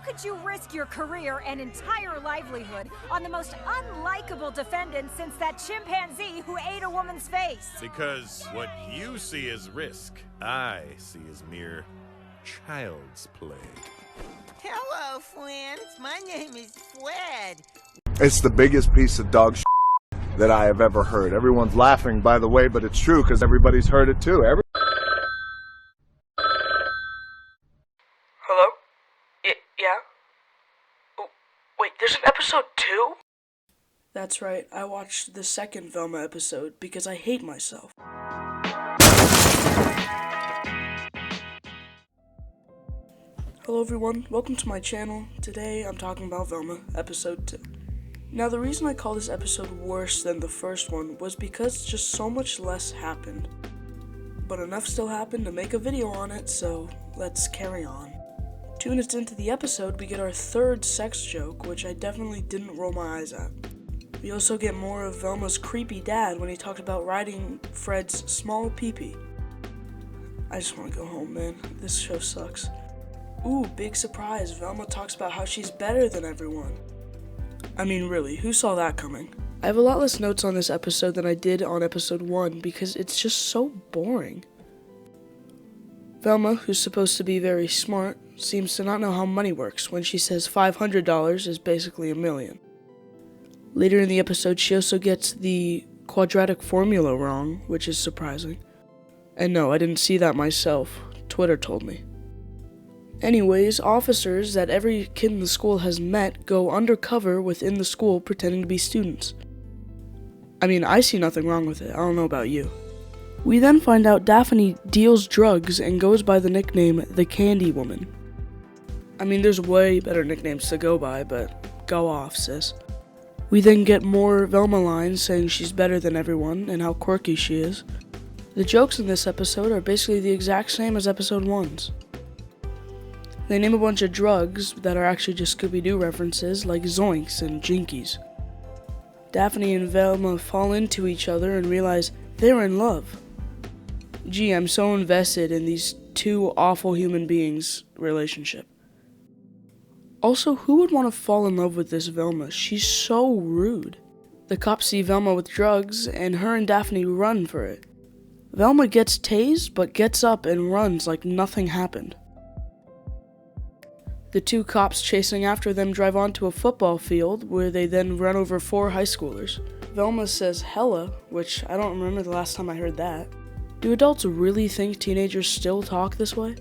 could you risk your career and entire livelihood on the most unlikable defendant since that chimpanzee who ate a woman's face? Because what you see as risk, I see as mere child's play. Hello, friends. My name is Fred. It's the biggest piece of dog shit that I have ever heard. Everyone's laughing, by the way, but it's true because everybody's heard it too. Hello? Yeah? Oh, wait, there's an episode 2? That's right, I watched the second Velma episode because I hate myself. Hello everyone, welcome to my channel. Today I'm talking about Velma, episode 2. Now the reason I call this episode worse than the first one was because just so much less happened. But enough still happened to make a video on it, so let's carry on. 2 minutes into the episode, we get our third sex joke, which I definitely didn't roll my eyes at. We also get more of Velma's creepy dad when he talked about riding Fred's small peepee. I just want to go home, man. This show sucks. Ooh, big surprise. Velma talks about how she's better than everyone. I mean, really, who saw that coming? I have a lot less notes on this episode than I did on episode 1 because it's just so boring. Velma, who's supposed to be very smart, seems to not know how money works when she says $500 is basically $1 million. Later in the episode, she also gets the quadratic formula wrong, which is surprising. And no, I didn't see that myself. Twitter told me. Anyways, officers that every kid in the school has met go undercover within the school pretending to be students. I mean, I see nothing wrong with it. I don't know about you. We then find out Daphne deals drugs and goes by the nickname the Candy Woman. I mean, there's way better nicknames to go by, but go off, sis. We then get more Velma lines saying she's better than everyone and how quirky she is. The jokes in this episode are basically the exact same as episode 1's. They name a bunch of drugs that are actually just Scooby-Doo references like Zoinks and Jinkies. Daphne and Velma fall into each other and realize they're in love. Gee, I'm so invested in these two awful human beings' relationship. Also, who would want to fall in love with this Velma? She's so rude. The cops see Velma with drugs, and her and Daphne run for it. Velma gets tased, but gets up and runs like nothing happened. The 2 cops chasing after them drive onto a football field, where they then run over 4 high schoolers. Velma says hella, which I don't remember the last time I heard that. Do adults really think teenagers still talk this way?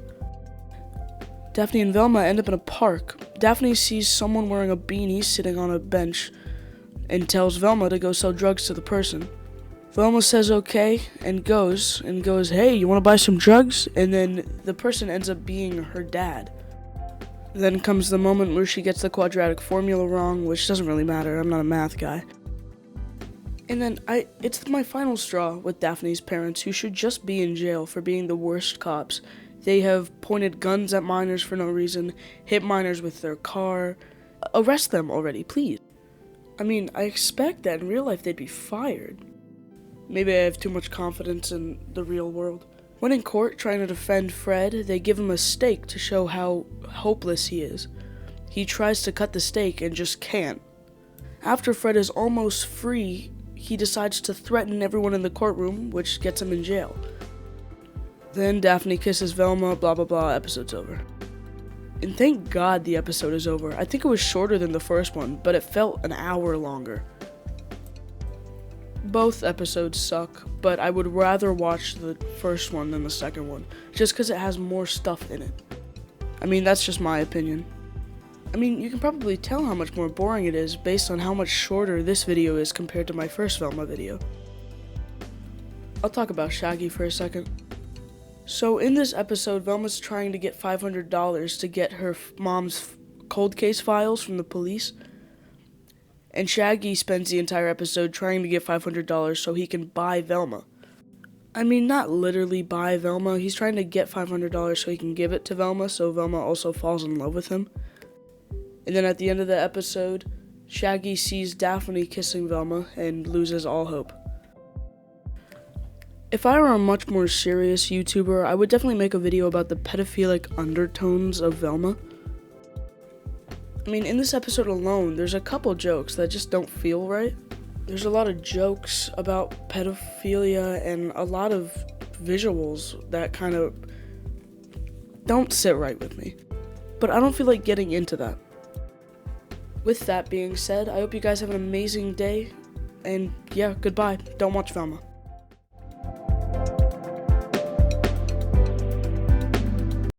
Daphne and Velma end up in a park. Daphne sees someone wearing a beanie sitting on a bench and tells Velma to go sell drugs to the person. Velma says okay and goes, hey, you want to buy some drugs? And then the person ends up being her dad. Then comes the moment where she gets the quadratic formula wrong, which doesn't really matter, I'm not a math guy. And then it's my final straw with Daphne's parents, who should just be in jail for being the worst cops. They have pointed guns at minors for no reason, hit minors with their car. Arrest them already, please. I mean, I expect that in real life they'd be fired. Maybe I have too much confidence in the real world. When in court trying to defend Fred, they give him a stake to show how hopeless he is. He tries to cut the stake and just can't. After Fred is almost free, he decides to threaten everyone in the courtroom, which gets him in jail. Then Daphne kisses Velma, blah blah blah, episode's over. And thank God the episode is over. I think it was shorter than the first one, but it felt an hour longer. Both episodes suck, but I would rather watch the first one than the second one, just because it has more stuff in it. I mean, that's just my opinion. I mean, you can probably tell how much more boring it is based on how much shorter this video is compared to my first Velma video. I'll talk about Shaggy for a second. So in this episode, Velma's trying to get $500 to get her mom's cold case files from the police. And Shaggy spends the entire episode trying to get $500 so he can buy Velma. I mean, not literally buy Velma, he's trying to get $500 so he can give it to Velma, so Velma also falls in love with him. And then at the end of the episode, Shaggy sees Daphne kissing Velma and loses all hope. If I were a much more serious YouTuber, I would definitely make a video about the pedophilic undertones of Velma. I mean, in this episode alone, there's a couple jokes that just don't feel right. There's a lot of jokes about pedophilia and a lot of visuals that kind of don't sit right with me. But I don't feel like getting into that. With that being said, I hope you guys have an amazing day. And yeah, goodbye. Don't watch Velma.